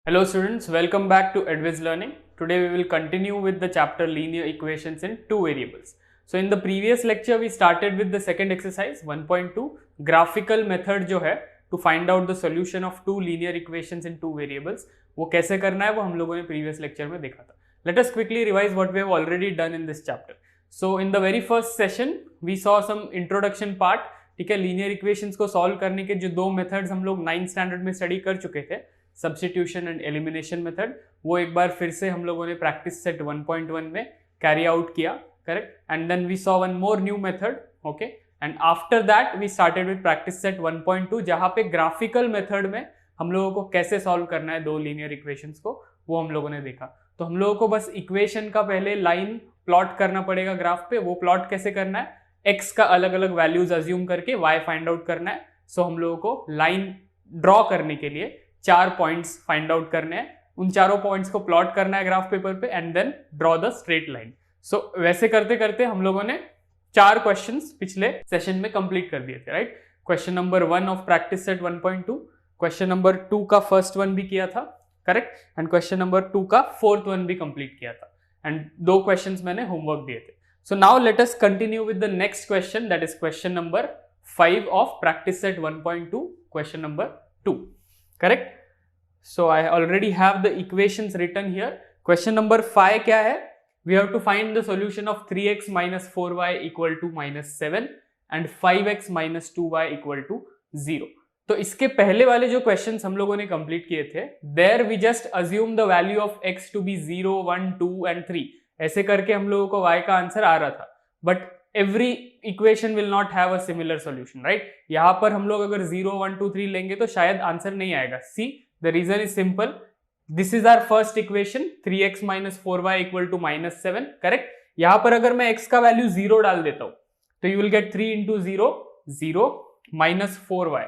Hello students, welcome back to Adviz Learning. Today we will continue with the chapter linear equations in two variables. So in the previous lecture we started with the second exercise 1.2 graphical method जो है to find out the solution of two linear equations in two variables. वो कैसे करना है वो हम लोगों ने previous lecture में देखा था. Let us quickly revise what we have already done in this chapter. So in the very first session we saw some introduction part. ठीक है, लीनियर इक्वेशंस को सॉल्व करने के जो दो मेथड्स हम लोग 9th स्टैंडर्ड में स्टडी कर चुके थे, सब्स्टिट्यूशन एंड एलिमिनेशन मेथड, वो एक बार फिर से हम लोगों ने प्रैक्टिस सेट 1.1 में कैरी आउट किया, correct. And then we saw one more new method, okay. And after that we started with practice set 1.2 जहां पे ग्राफिकल मेथड में हम लोगों को कैसे सॉल्व करना है दो लीनियर इक्वेशंस को, वो हम लोगों ने देखा. तो हम लोगों को बस इक्वेशन का पहले लाइन प्लॉट करना पड़ेगा ग्राफ पे. वो प्लॉट कैसे करना है, x का अलग अलग वैल्यूज अज्यूम करके y फाइंड आउट करना है. सो हम लोगों को लाइन ड्रॉ करने के लिए 4 पॉइंट्स फाइंड आउट करने हैं. उन चारों पॉइंट्स को प्लॉट करना है ग्राफ पेपर पे and then draw the straight line. So वैसे करते करते हम लोगों ने 4 क्वेश्चंस पिछले सेशन में कंप्लीट कर दिए थे, right. Question number 1 of practice set 1.2, question number 2 का फर्स्ट वन भी किया था, करेक्ट. एंड क्वेश्चन नंबर 2 का फोर्थ वन भी कंप्लीट किया था. एंड 2 क्वेश्चंस मैंने होमवर्क दिए थे. So now let us continue with the next question, that is question number 5 of practice set 1.2, question number 2, correct. So I already have the equations written here. Question number 5 क्या है, we have to find the solution of 3x minus 4y equal to minus 7 and 5x minus 2y equal to 0. तो इसके पहले वाले जो questions हम लोगों ने कंप्लीट किए थे, there we just assume the value of x to be 0, 1, 2 and 3. ऐसे करके हम लोगों को y का आंसर आ रहा था. But every equation will not have a similar solution, right. यहां पर हम लोग अगर 0, 1, 2, 3 लेंगे तो शायद आंसर नहीं आएगा. See, the reason is simple. This is our first equation 3x minus 4y equal to minus 7, correct. यहां पर अगर मैं x का वैल्यू 0 डाल देता हूं तो you will get 3 into 0, 0 minus 4y,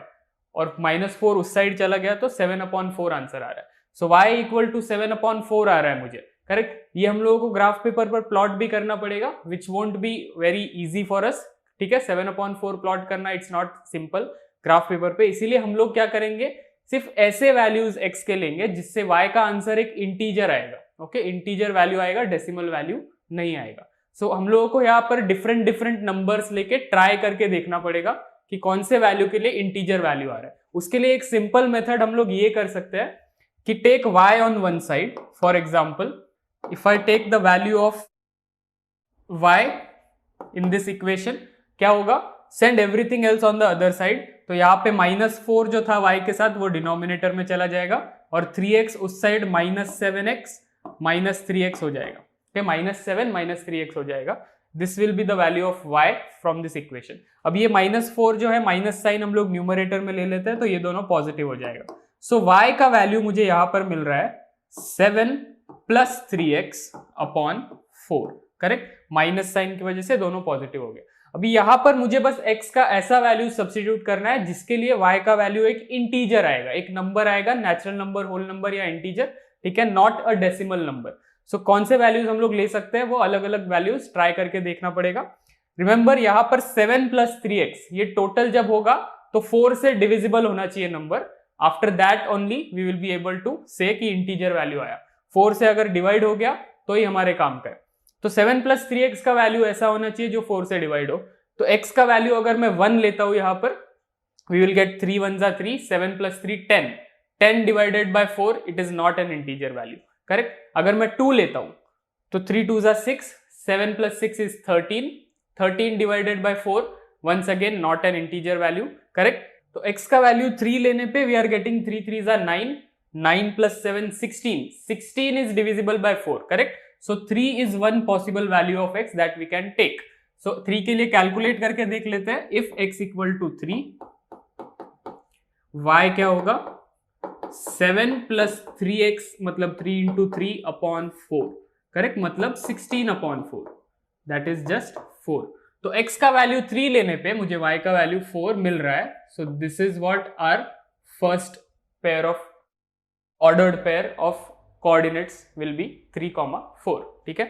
और -4 उस साइड चला गया तो 7/4 आंसर आ रहा है. सो y equal to 7/4 आ रहा है मुझे, करेक्ट. ये हम लोगों को ग्राफ पेपर पर प्लॉट भी करना पड़ेगा, which won't be very easy for us, ठीक है. 7/4 प्लॉट करना it's not simple graph paper पे. इसीलिए हम लोग क्या करेंगे, सिर्फ ऐसे वैल्यूज x के लेंगे जिससे y का आंसर एक इंटीजर आएगा, ओके. इंटीजर वैल्यू आएगा, डेसिमल वैल्यू नहीं आएगा. सो हम लोगों को यहाँ पर डिफरेंट डिफरेंट नंबर्स लेके ट्राई करके देखना पड़ेगा कि कौन से वैल्यू के लिए इंटीजर वैल्यू आ रहा है. उसके लिए एक सिंपल मेथड हम लोग ये कर सकते हैं कि take y on one side. For example, if I take the value of y in this equation, क्या होगा, send everything else on the other side. तो यहाँ पे -4 जो था y के साथ वो डिनोमिनेटर में चला जाएगा और 3x उस साइड -7x -3x हो जाएगा. okay, -7 -3x हो जाएगा. This will be the value of y from this equation. अब ये -4 जो है, माइनस साइन हम लोग न्यूमरेटर में ले लेते हैं तो ये दोनों पॉजिटिव हो जाएगा. सो y का वैल्यू मुझे यहाँ पर मिल रहा है 7 plus 3x upon 4, correct. Minus sign की वजह से दोनों पॉजिटिव हो गए. अभी यहां पर मुझे बस x का ऐसा वैल्यू सब्स्टिट्यूट करना है जिसके लिए y का वैल्यू एक इंटीजर आएगा, एक नंबर आएगा, नेचुरल नंबर, होल नंबर या इंटीजर, ठीक है, नॉट अ डेसिमल नंबर. सो कौन से वैल्यूज हम लोग ले सकते हैं, वो अलग अलग वैल्यूज ट्राई करके देखना पड़ेगा. रिमेंबर यहां पर 7 प्लस 3x ये टोटल जब होगा तो 4 से डिविजिबल होना चाहिए number. After that only we will be able to say कि इंटीजर वैल्यू आया. 4 से अगर डिवाइड हो गया तो ही हमारे काम का है. तो 7 प्लस 3x का वैल्यू ऐसा होना चाहिए जो 4 से डिवाइड हो. तो x का वैल्यू अगर मैं 1 लेता हूं यहां पर, वी विल गेट 3 1 जा 3, 7 plus 3 10. 10 divided by 4 it is not an integer value, correct. अगर मैं 2 लेता हूं तो 3 2 जा 6, 7 प्लस 6 is 13. 13 divided by 4 once again not an integer value, correct. तो x का वैल्यू 3 लेने पे वी आर गेटिंग 3 3 जा 9, 9 plus 7 16. 16 is divisible by 4, correct. So 3 is one possible value of x that we can take. So 3 के लिए calculate करके देख लेते हैं. If x equal to 3, y क्या होगा, 7 plus 3x मतलब 3 into 3 upon 4, करेक्ट, मतलब 16/4, that is just 4. तो x का वैल्यू 3 लेने पे मुझे y का वैल्यू 4 मिल रहा है. So this is what our first pair of ordered pair of coordinates will be 3, 4, ठीक है.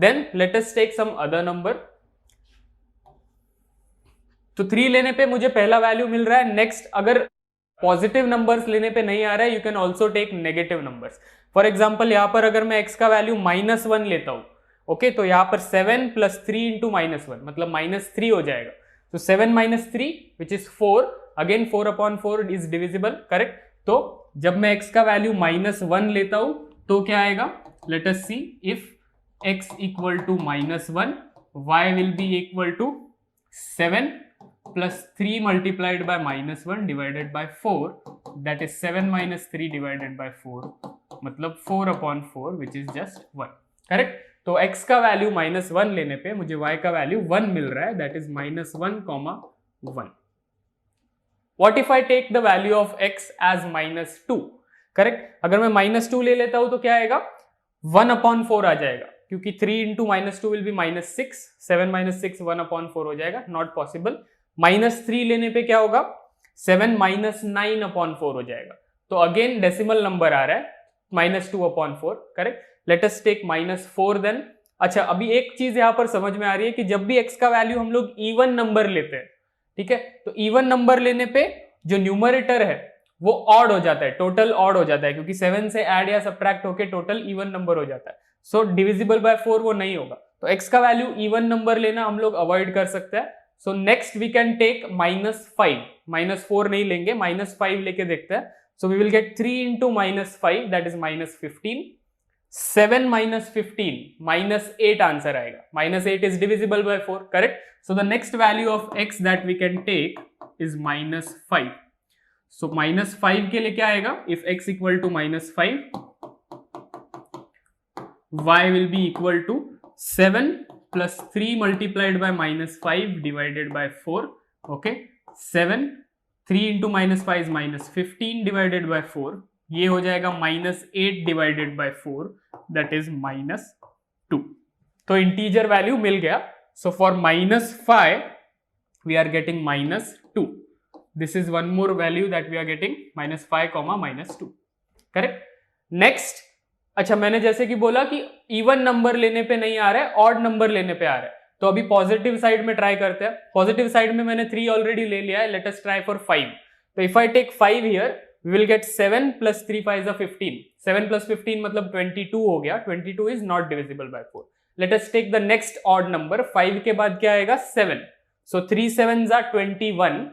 Then let us take some other number. तो 3 लेने पे मुझे पहला वैल्यू मिल रहा है. नेक्स्ट अगर पॉजिटिव नंबर्स लेने पे नहीं आ रहा है, you can also take negative numbers. For example यहाँ पर अगर मैं x का वैल्यू -1 लेता हूं, ओके, तो यहाँ पर 7 + 3 इंटू -1 मतलब -3 हो जाएगा। तो 7 - 3 which is 4, again 4/4 is divisible, correct. तो जब मैं x का वैल्यू -1 लेता हूं तो क्या आएगा, let us see, if x equal to -1, y will be equal to 7 plus 3 multiplied by -1 divided by 4, that is 7 - 3 divided by 4, मतलब 4/4 which is just 1, करेक्ट। तो x का वैल्यू -1 लेने पे मुझे y का वैल्यू 1 मिल रहा है, that is -1, 1. What if I take the value of x as -2, correct. अगर मैं -2 ले लेता हूं तो क्या आएगा, 1/4 आ जाएगा, क्योंकि 3 इंटू -2 विल बी -6, 7 - 6 1/4 हो जाएगा, नॉट पॉसिबल। -3 लेने पे क्या होगा, 7 - 9/4 हो जाएगा। तो अगेन डेसिमल नंबर आ रहा है, -2/4, correct. Let us take -4 then. अच्छा, अभी एक चीज यहां पर समझ में आ रही है कि जब भी x का वैल्यू हम लोग इवन नंबर लेते हैं, ठीक है, तो इवन नंबर लेने पे जो न्यूमरेटर है वो ऑड हो जाता है, टोटल ऑड हो जाता है, क्योंकि 7 से ऐड या सब्ट्रैक्ट होके टोटल इवन नंबर हो जाता है। सो डिविजिबल बाय 4 वो नहीं होगा। तो x का वैल्यू इवन नंबर लेना हम लोग अवॉइड कर सकते हैं। So next we can take -5, -4 नहीं लेंगे, -5 लेके देखते हैं। So we will get 3 into -5, that is -15, 7 - 15, -8 answer आएगा, -8 is divisible by 4, correct. So the next value of x that we can take is -5। सो -5 के लिए क्या आएगा, if x equal to -5, y will be equal to 7 plus 3 multiplied by -5 divided by 4, okay, 7, 3 into -5 is -15 divided by 4, ये हो जाएगा -8 divided by 4, that is -2। तो integer value मिल गया। So for -5 we are getting -2, this is one more value that we are getting, -5, -2, correct. Next, अच्छा, मैंने जैसे कि बोला कि इवन नंबर लेने पे नहीं आ रहा है, ऑड नंबर लेने पे आ रहा है, तो अभी पॉजिटिव साइड में ट्राई करते हैं। पॉजिटिव साइड में मैंने 3 ऑलरेडी ले लिया है, लेट अस ट्राई फॉर 5। तो if I take 5 here, we will get 7 + 3 5 is 15, 7 + 15 मतलब 22 हो गया, 22 is not divisible by 4। Let us take the next odd number, 5 के बाद क्या आएगा, 7, सो 3 7s are 21,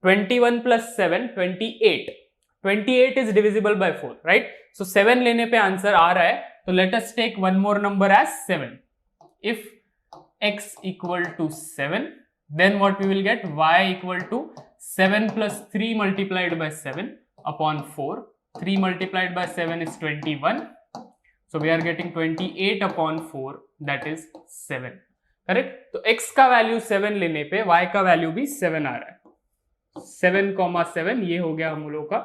21 + 7 28, 28 is divisible by 4, right? So 7 लेने पे आंसर आ रहा है, तो let us take one more number as 7. If x equal to 7, then what we will get, y equal to 7 plus 3 multiplied by 7 upon 4. 3 multiplied by 7 is 21. So we are getting 28 upon 4, that is 7. Correct. तो x का value 7 लेने पे y का value भी 7 आ रहा है, 7,7, ये हो गया हम लोग का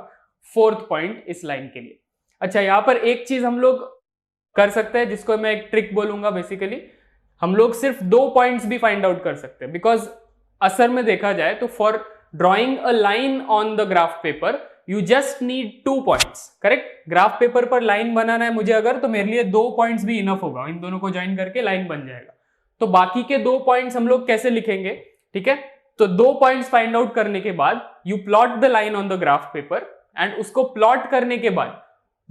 फोर्थ पॉइंट इस लाइन के लिए। अच्छा, यहां पर एक चीज हम लोग कर सकते हैं जिसको मैं एक ट्रिक बोलूंगा। बेसिकली हम लोग सिर्फ 2 पॉइंट्स भी फाइंड आउट कर सकते हैं, बिकॉज असर में देखा जाए तो for drawing a line on the graph paper you just need 2 points, correct. Graph paper पर लाइन बनाना है मुझे अगर, तो मेरे लिए 2 पॉइंट्स भी इनफ होगा, इन दोनों को ज्वाइन करके लाइन बन जाएगा। तो बाकी के 2 पॉइंट्स हम लोग कैसे लिखेंगे, ठीक है। तो 2 पॉइंट्स फाइंड आउट करने के बाद you plot the line on the graph paper, and उसको प्लॉट करने के बाद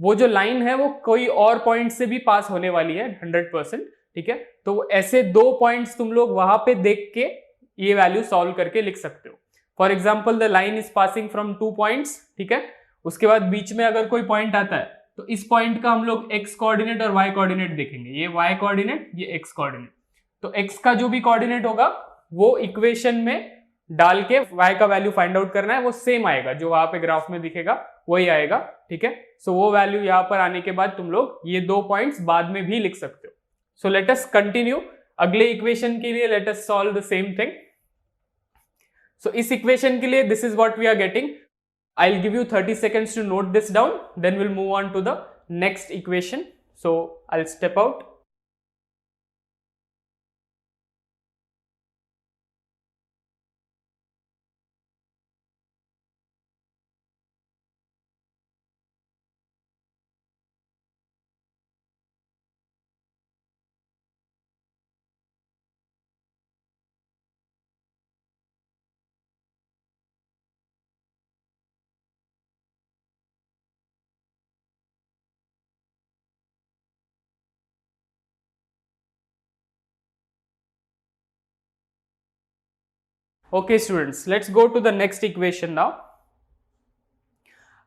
वो जो लाइन है वो कोई और पॉइंट से भी पास होने वाली है 100%, ठीक है। तो ऐसे 2 पॉइंट्स तुम लोग वहां पे देख के ये वैल्यू सॉल्व करके लिख सकते हो। For example, the line is passing from 2 points, ठीक है। उसके बाद बीच में अगर कोई पॉइंट आता है तो इस पॉइंट का हम लोग x कोऑर्डिनेट और y कोऑर्डिनेट देखेंगे, ये y कोऑर्डिनेट, ये x कोऑर्डिनेट। तो x का जो भी कोऑर्डिनेट होगा वो इक्वेशन में डाल के y का वैल्यू फाइंड आउट करना है, वो सेम आएगा, जो वहां पे ग्राफ में दिखेगा वही आएगा, ठीक है। सो वो वैल्यू यहां पर आने के बाद तुम लोग ये 2 पॉइंट्स बाद में भी लिख सकते हो। सो लेट अस कंटिन्यू, अगले इक्वेशन के लिए let us solve the same thing. So इस इक्वेशन के लिए this is what we are getting. I will give you 30 seconds to note this down, then will move on to the next equation. So I will step out. Okay students, let's go to the next equation now.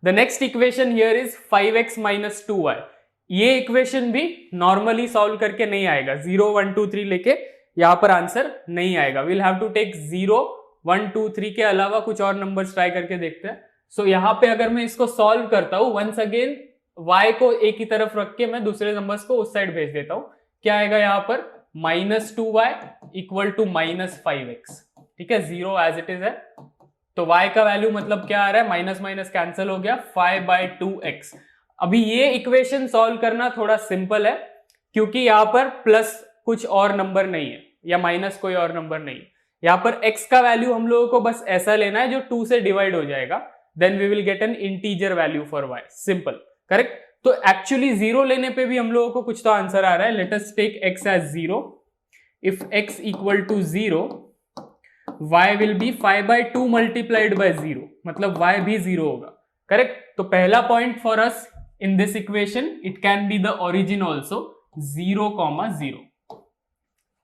The next equation here is 5x minus 2y. ये equation भी normally solve करके नहीं आएगा, 0 1 2 3 लेके यहां पर answer नहीं आएगा. विल हैव टू टेक 0 1 2 3 के अलावा कुछ और नंबर्स ट्राई करके देखते हैं. सो यहाँ पे अगर मैं इसको सॉल्व करता हूं, वंस अगेन y को एक ही तरफ रख के मैं दूसरे नंबर्स को उस साइड भेज देता हूं. क्या आएगा यहाँ पर? Minus 2y equal to minus 5x. ठीक है, 0 एज इट इज है. तो y का वैल्यू मतलब क्या आ रहा है? माइनस माइनस कैंसिल हो गया, 5/2x. अभी ये इक्वेशन सॉल्व करना थोड़ा सिंपल है क्योंकि यहाँ पर प्लस कुछ और नंबर नहीं है या माइनस कोई और नंबर नहीं है. यहाँ पर x का वैल्यू हम लोगों को बस ऐसा लेना है जो 2 से डिवाइड हो जाएगा. Then we will get an integer value for y. Simple, correct. तो एक्चुअली 0 लेने पे भी हम लोगों को कुछ तो आंसर आ रहा है. Let us take x as 0. If x equal to 0, y will be 5/2 multiplied by 0, मतलब y भी 0 होगा. करेक्ट. तो पहला point for us in this equation, it can be the origin also, 0,0.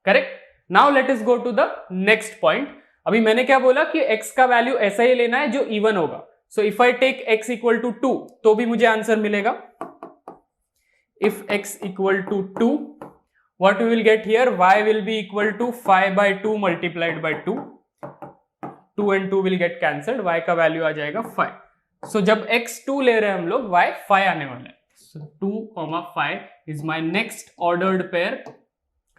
Correct. Now let us go to the next point. अभी मैंने क्या बोला कि x का वैल्यू ऐसा ही लेना है जो इवन होगा. So if I take x equal to 2 तो भी मुझे आंसर मिलेगा. If x equal to 2, what we will get here? Y will be equal to 5/2 multiplied by 2. 2 and 2 will get cancelled. Y का वैल्यू आ जाएगा 5. So जब x 2 ले रहे हैं हम लोग, y 5 आने वाला है. So 2,5 is my next ordered pair.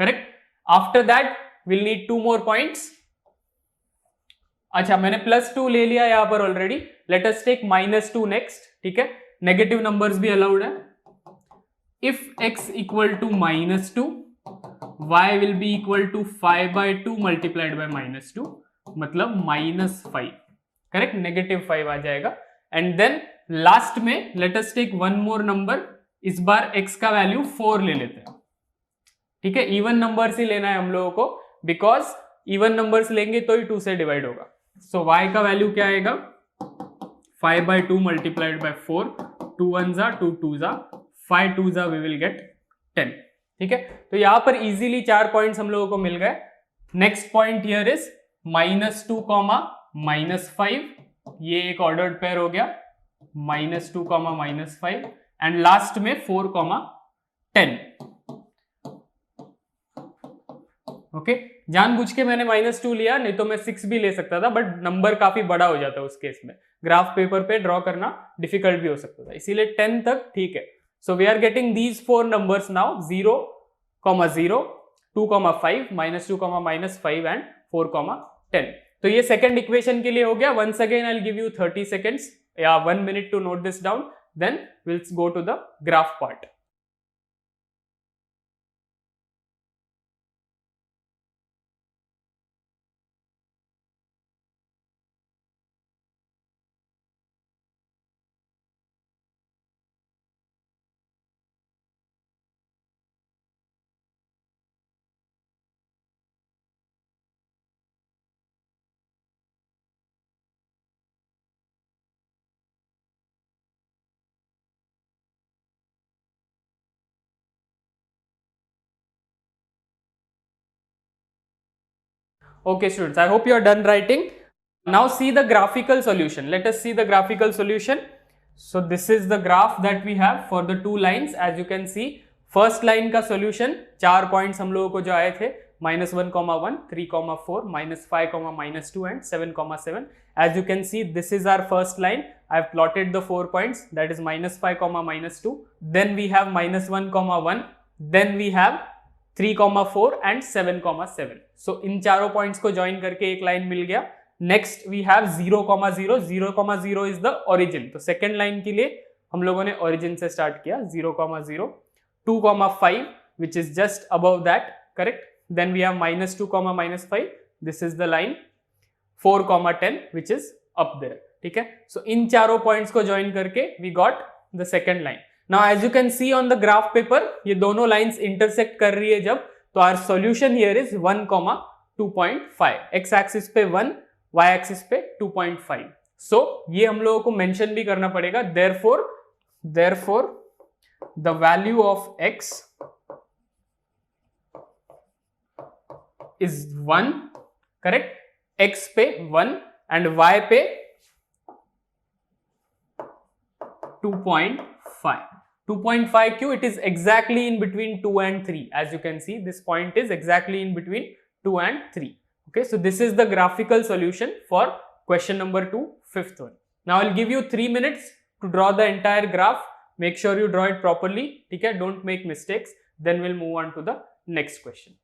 Correct? After that we'll need 2 more points. अच्छा, मैंने +2 ले लिया यहाँ पर already. Let us take -2 next. ठीक है, नेगेटिव नंबर्स भी अलाउड है. If x equal to -2, y will be equal to 5/2 multiplied by -2, मतलब -5. करेक्ट, -5 आ जाएगा. एंड देन लास्ट में let us take one more number. इस बार x का वैल्यू 4 ले लेते हैं. ठीक है, इवन नंबर्स ही लेना है हम लोगों को, बिकॉज इवन नंबर्स लेंगे तो ही 2 से डिवाइड होगा. सो y का वैल्यू क्या आएगा? 5/2 multiplied by 4. 2 1s are 2 2s are 5 2s are, we will get 10. ठीक है, तो यहां पर इजीली 4 पॉइंट्स हम लोगों को मिल गए. Next point here is -2, -5. ये एक ऑर्डर्ड पेयर हो गया, -2, -5. एंड लास्ट में 4, 10. ओके, जानबूझ के मैंने -2 लिया, नहीं तो मैं 6 भी ले सकता था, बट नंबर काफी बड़ा हो जाता है उस केस में. ग्राफ पेपर पे ड्रॉ करना डिफिकल्ट भी हो सकता था, इसीलिए 10 तक ठीक है. So we are getting these 4 numbers now, 0, 0, 2, 5, -2, -5 and 4, 10. तो ये सेकंड इक्वेशन के लिए हो गया. Once again I'll give you 30 seconds या 1 minute to note this down. Then we'll go to the graph part. Okay students, I hope you are done writing. Now see the graphical solution. Let us see the graphical solution. So this is the graph that we have for the two lines. As you can see, first line का solution 4 points हम लोगों को जो आए थे, -1, 1, 3, 4, -5, -2 and 7, 7. As you can see, this is our first line. I have plotted the 4 points, that is -5, -2. Then we have -1, 1. Then we have 3, 4 and 7, 7. So इन चारों points को join करके एक लाइन मिल गया. Next we have 0, 0. 0, 0 is the origin. तो second line के लिए हम लोगों ने ओरिजिन से स्टार्ट किया. 0, 0, 2, 5 which is just above that. Correct. Then we have -2, -5. This is the line. 4, 10 which is up there. ठीक है. सो इन चारों पॉइंट्स को ज्वाइन करके we got the second line. Now as you can see on the graph paper, ये दोनों lines intersect कर रही है जब, तो our solution here is 1, 2.5. x axis पे 1, y एक्सिस पे 2.5. So ये हम लोगों को मेंशन भी करना पड़ेगा. Therefore the value of x is 1. Correct. x पे 1 एंड y पे 2.5. 2.5 क्यों? It is exactly in between 2 and 3. As you can see, this point is exactly in between 2 and 3. Okay, so this is the graphical solution for question number 2, fifth one. Now I'll give you 3 minutes to draw the entire graph. Make sure you draw it properly. Okay, don't make mistakes. Then we'll move on to the next question.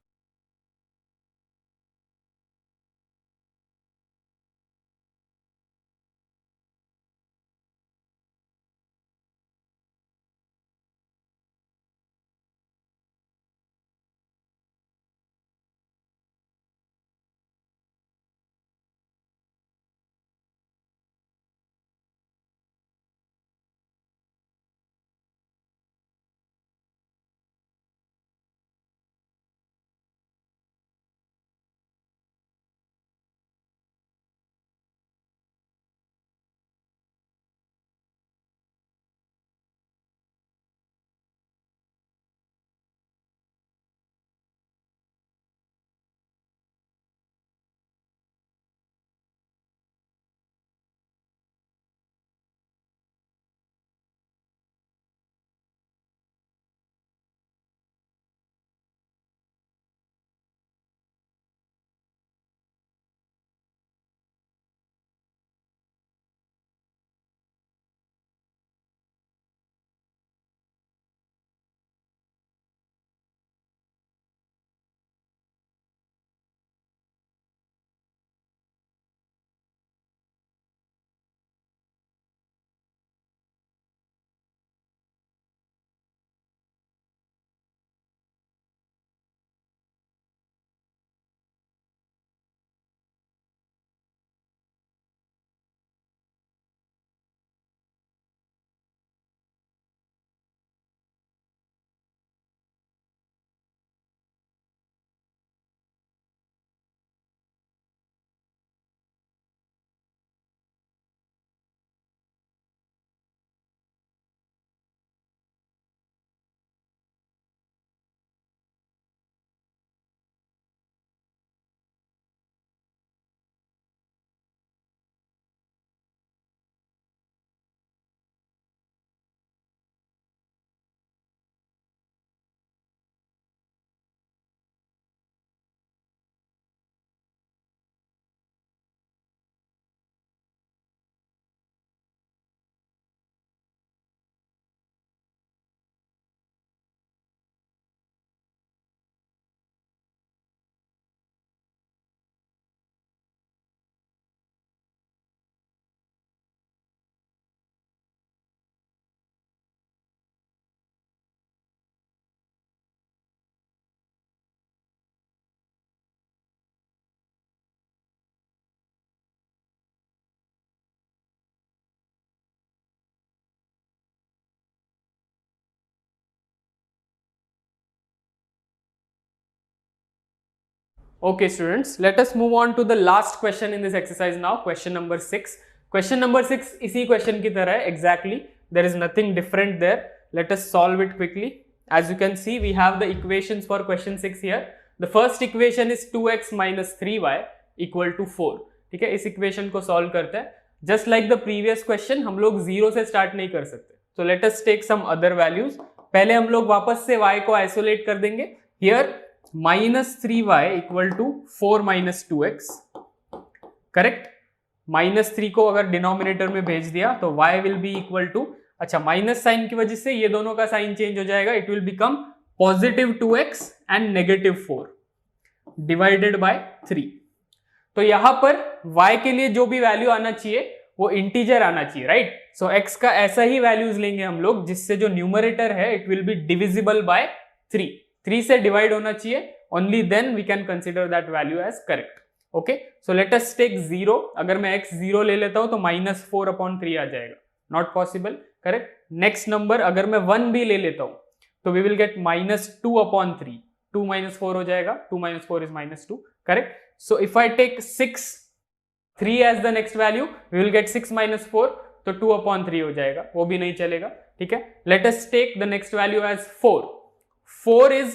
Okay students, let us move on to the last question in this exercise now, question number 6. Question number 6 इसी question की तरह है exactly. There is nothing different there. Let us solve it quickly. As you can see, we have the equations for question 6 here. The first equation is 2x minus 3y equal to 4. ठीक है, इस equation को solve करते हैं. Just like the previous question, हम लोग 0 से start नहीं कर सकते. So let us take some other values. पहले हम लोग वापस से y को isolate कर देंगे. Here minus 3y equal to 4 minus 2x, correct. Minus 3 को अगर डिनोमिनेटर में भेज दिया तो y will be equal to, अच्छा माइनस साइन की वजह से ये दोनों का साइन चेंज हो जाएगा, it will become positive 2x and negative 4 divided by 3. तो यहां पर y के लिए जो भी वैल्यू आना चाहिए वो इंटीजर आना चाहिए, राइट. सो x का ऐसा ही वैल्यूज लेंगे हम लोग जिससे जो न्यूमरेटर है it will be divisible by 3. 3 से डिवाइड होना चाहिए, only then we can consider that value as correct. Okay, so let us take 0. अगर मैं x 0 ले लेता हूं तो माइनस 4/3 आ जाएगा, not possible, correct. Next number अगर मैं 1 भी ले लेता हूं तो we will get minus 2/3. 2 minus 4 हो जाएगा, 2 minus 4 is minus 2, correct. So if I take 6 3 as the next value, we will get 6 minus 4, तो 2/3 हो जाएगा, वो भी नहीं चलेगा, ठीक है. Let us take the next value as 4. 4 is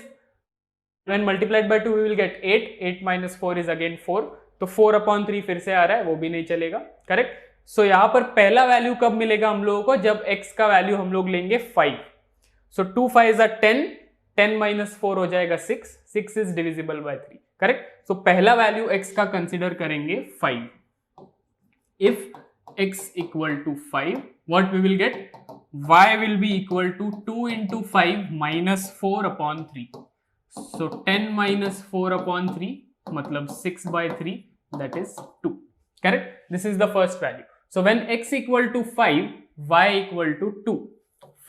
when multiplied by 2 we will get 8. 8 minus 4 is again 4. तो 4/3 फिर से आ रहा है, वो भी नहीं चलेगा, करेक्ट। सो यहाँ पर पहला वैल्यू कब मिलेगा हम लोगों को, जब x का वैल्यू हम लोग लेंगे 5। सो 2 5 are 10, 10 minus 4 हो जाएगा 6, 6 is divisible by 3, correct. So पहला वैल्यू x का कंसिडर करेंगे 5। If x equal to 5, what we will get, y will be equal to 2 into 5 minus 4/3. So 10 minus 4/3 मतलब 6/3, that is 2, correct. This is the first value. So when x equal to 5, y equal to 2,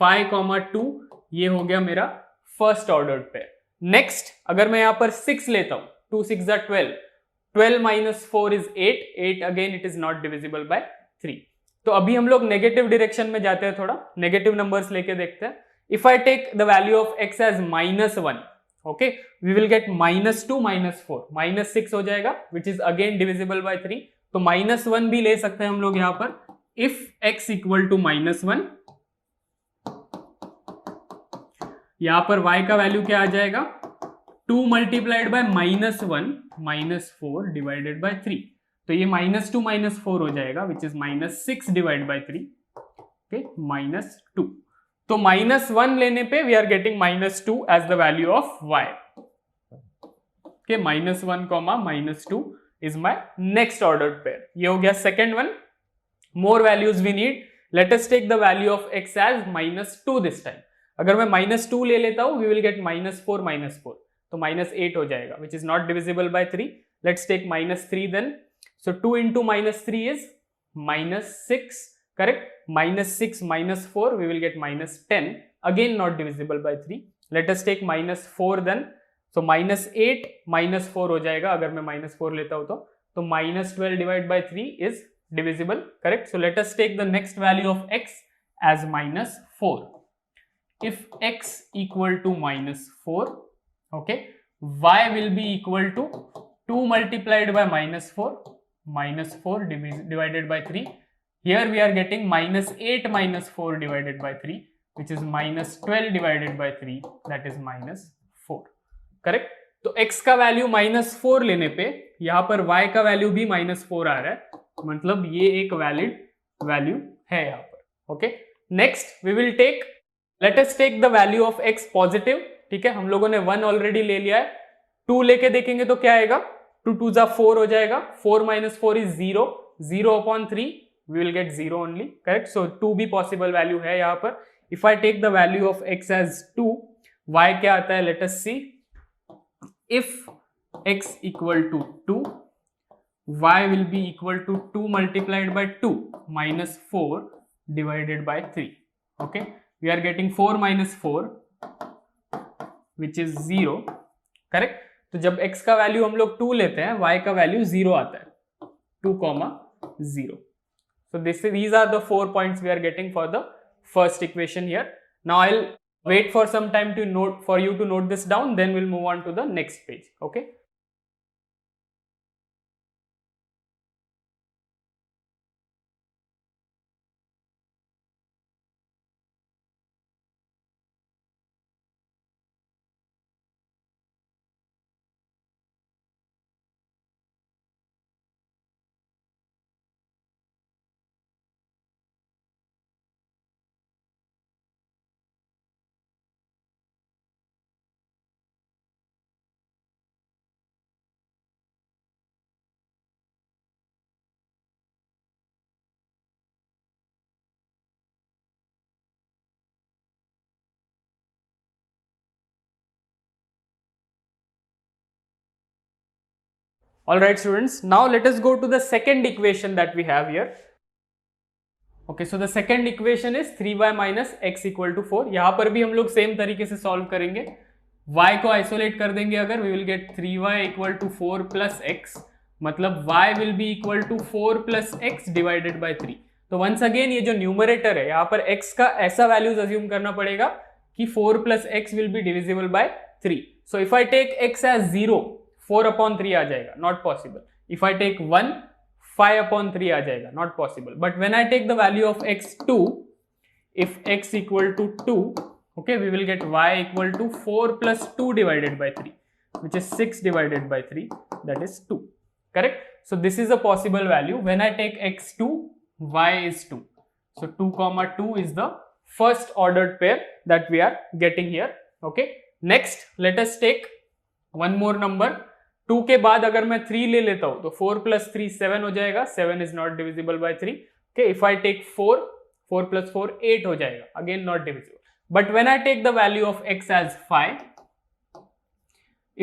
5, 2 ये हो गया मेरा first order pair. Next अगर मैं यहां पर 6 लेता हूं, 2 6 are 12, 12 minus 4 is 8, 8 again it is not divisible by 3। तो अभी हम लोग नेगेटिव डायरेक्शन में जाते हैं, थोड़ा नेगेटिव नंबर्स लेके देखते हैं। If I take the value of x as -1, okay, we will get -2 -4, -6 हो जाएगा which is again divisible by 3। तो -1 भी ले सकते हैं हम लोग यहां पर। इफ x इक्वल टू -1, यहां पर y का वैल्यू क्या आ जाएगा, 2 मल्टीप्लाइड बाय -1 -4 डिवाइडेड बाय 3। तो ये -2 -4 हो जाएगा which is -6 divide by 3, okay, -2। तो -1 लेने पे we are getting -2 as the value of y, okay. -1, -2 is my next order pair. ये हो गया second one. More values we need. Let us take the value of x as -2 this time. अगर मैं -2 ले लेता हूं, वी विल गेट -4 -4, तो -8 हो जाएगा which is not divisible by 3। Let's take -3 then. So 2 into -3 is -6, correct. -6 -4 we will get -10, again not divisible by 3. Let us take -4 then. So -8 -4 हो जाएगा अगर मैं -4 लेता हूं तो -12 divided by 3 is divisible, correct. So let us take the next value of x as -4. If x equal to -4, okay, y will be equal to 2 multiplied by -4, -4 divided by 3. Here we are getting -8 -4 divided by 3, which is -12 divided by 3, that is -4, correct. तो x का value -4 लेने पे यहां पर y का value भी -4 आ रहा है, मतलब ये एक वैलिड वैल्यू है यहां पर, okay. Next we will take, let us take the value of x positive, ठीक है। हम लोगों ने 1 ऑलरेडी ले लिया है, 2 लेके देखेंगे तो क्या आएगा, 2 2s are 4 हो जाएगा, 4 - 4 is 0, 0/3 we will get 0 only, correct. So 2 भी पॉसिबल वैल्यू है यहाँ पर। If I take the value of x as 2, y क्या आता है, let us see. If x equal to 2, y will be equal to 2 multiplied by 2 -4 divided by 3, okay. We are getting 4 - 4 which is 0, correct. तो जब x का value हम लोग 2 लेते हैं, y का वैल्यू 0 आता है, 2, 0. So these are the 4 points we are getting for the first equation here. Now I'll wait for some time to note, for you to note this down, then we'll move on to the next page, okay. All right students, now let us go to the second equation that we have here. Okay, so the second equation is 3y minus x equal to 4. यहाँ पर भी हम लोग same तरीके से solve करेंगे। y को isolate कर देंगे अगर, we will get 3y equal to 4 plus x, मतलब y will be equal to 4 plus x divided by 3. तो once again ये जो न्यूमरेटर है, यहाँ पर x का ऐसा वैल्यूज अज्यूम करना पड़ेगा कि 4 plus x will be divisible by 3. So if I take x as 0, 4/3 आ जाएगा, not possible. If I take 1, 5/3 आ जाएगा, not possible. But when I take the value of x 2, if x equal to 2, okay, we will get y equal to 4 plus 2 divided by 3, which is 6 divided by 3, that is 2, correct. So this is a possible value. When I take x2, y is 2. So 2 comma 2 is the first ordered pair that we are getting here. Okay. Next, let us take one more number. 2 के बाद अगर मैं 3 ले लेता हूं तो 4 plus 3 7 हो जाएगा. 7 is not divisible by 3. Okay, if I take 4, 4 plus 4 8 हो जाएगा. Again not divisible. But when I take the value of x as 5,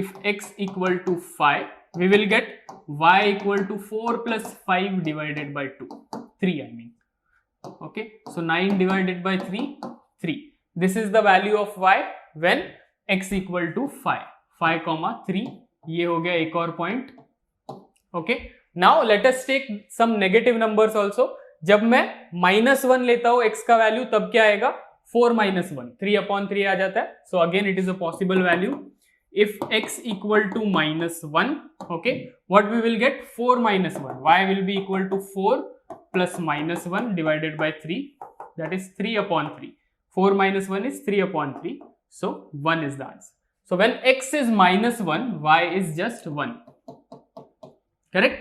if x equal to 5, we will get y equal to 4 plus 5 divided by 2. 3 I mean. Okay, so 9 divided by 3, 3. This is the value of y when x equal to 5. 5 comma 3. ये हो गया एक और point. Okay, now let us take some negative numbers also. जब मैं -1 लेता हूं x का वैल्यू, तब क्या आएगा? 4 minus 1, 3/3 आ जाता है. So again it is a possible value. If x equal to -1, okay, what we will get? 4 minus 1. Y will be equal to 4 plus -1 divided by 3. That is 3/3. 4 minus 1 is 3/3. So 1 is the answer. So when x is -1, y is just 1. Correct?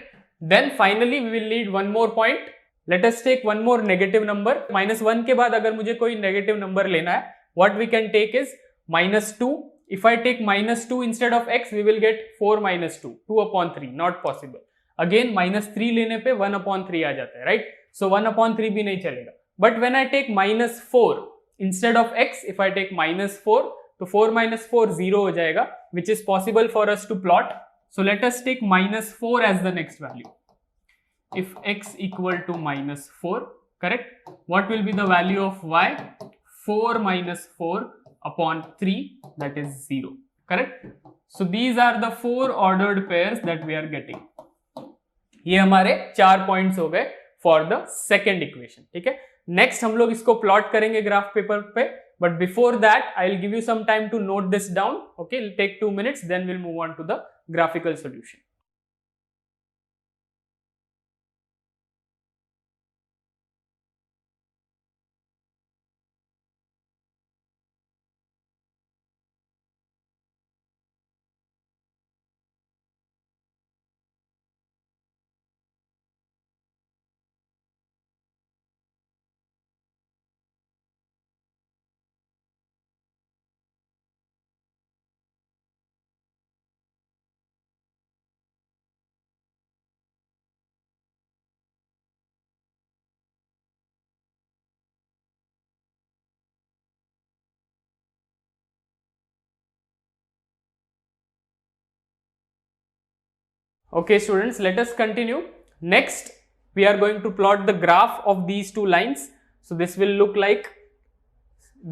Then finally we will need one more point. Let us take one more negative number. -1 के बाद अगर मुझे कोई negative number लेना है, what we can take is -2. If I take -2 instead of x, we will get 4 minus 2, 2/3. Not possible. Again -3 लेने पे 1/3 आ जाता है, right? So 1/3 भी नहीं चलेगा. But when I take -4 instead of x, if I take -4, तो 4 minus 4 0 हो जाएगा, which is possible for us to plot. So let us take -4 as the next value. If x equal to -4, correct? What will be the value of y? 4 minus 4 upon 3, that is 0. Correct? So these are the 4 ordered pairs that we are getting. ये हमारे 4 points हो गए for the second equation. ठीक है, next हम लोग इसको plot करेंगे ग्राफ पेपर पे. But before that, I will give you some time to note this down. Okay, it'll take 2 minutes, then we'll move on to the graphical solution. Okay students, let us continue. Next, we are going to plot the graph of these two lines. So this will look like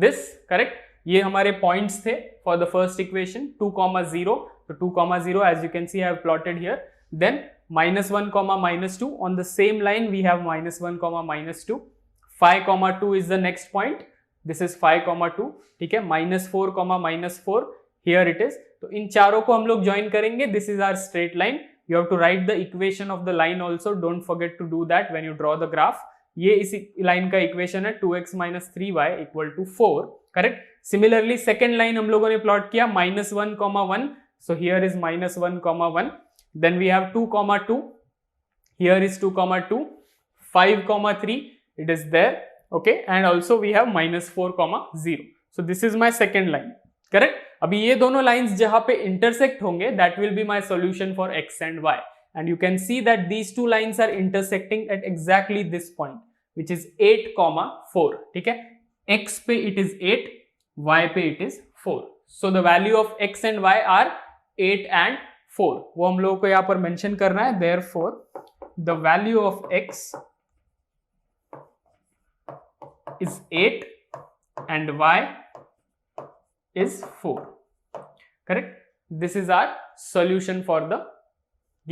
this, correct? ये हमारे points थे for the first equation, 2,0. So 2,0, as you can see, I have plotted here. Then -1, -2. On the same line, we have -1, -2. 5, 2 is the next point. This is 5, 2. ठीक है, -4, -4. Here it is. तो इन चारों को हम लोग ज्वाइन करेंगे. This is our straight line. You have to write the equation of the line also. Don't forget to do that when you draw the graph. ये इस लाइन का इक्वेशन है 2x minus 3y equal to 4. Correct. Similarly second line हम लोगों ने plot किया -1, 1. So here is -1, 1. Then we have 2, 2. Here is 2, 2. 5, 3. It is there. Okay. And also we have -4, 0. So this is my second line. करेक्ट. अभी ये दोनों lines जहां पे इंटरसेक्ट होंगे, that will be my solution for x and y. And you can see that these two lines are intersecting at exactly this point, which is 8, 4. ठीक है, x पे इट इज 8, y पे it is 4. So the value of x and y are 8 and 4. वो हम लोगों को यहां पर मेंशन करना है. Therefore the value of x is 8 and y is 4. Correct? This is our solution for the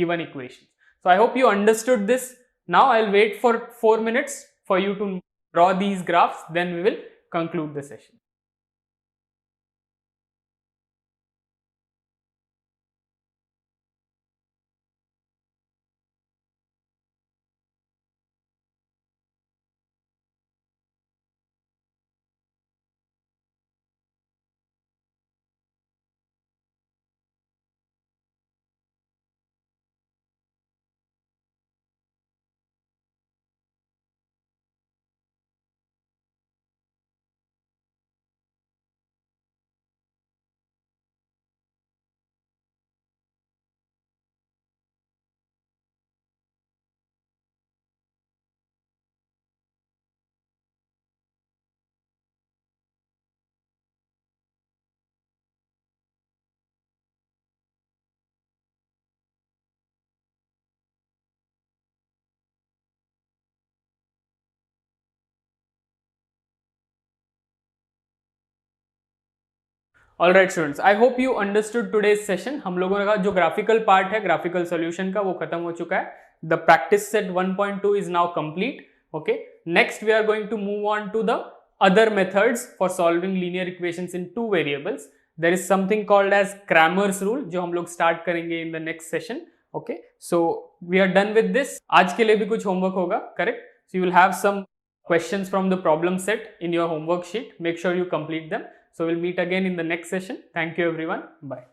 given equation. So I hope you understood this. Now I'll wait for 4 minutes for you to draw these graphs, then we will conclude the session. All right students, I hope you understood today's session. हम लोगों का जो graphical part है graphical solution का वो खत्म हो चुका है। The practice set 1.2 is now complete. Okay, next we are going to move on to the other methods for solving linear equations in two variables. There is something called as Cramer's rule जो हम लोग start करेंगे in the next session. Okay, so we are done with this. आज के लिए भी कुछ homework होगा, correct? So you will have some questions from the problem set in your homework sheet. Make sure you complete them. So we'll meet again in the next session. Thank you everyone. Bye.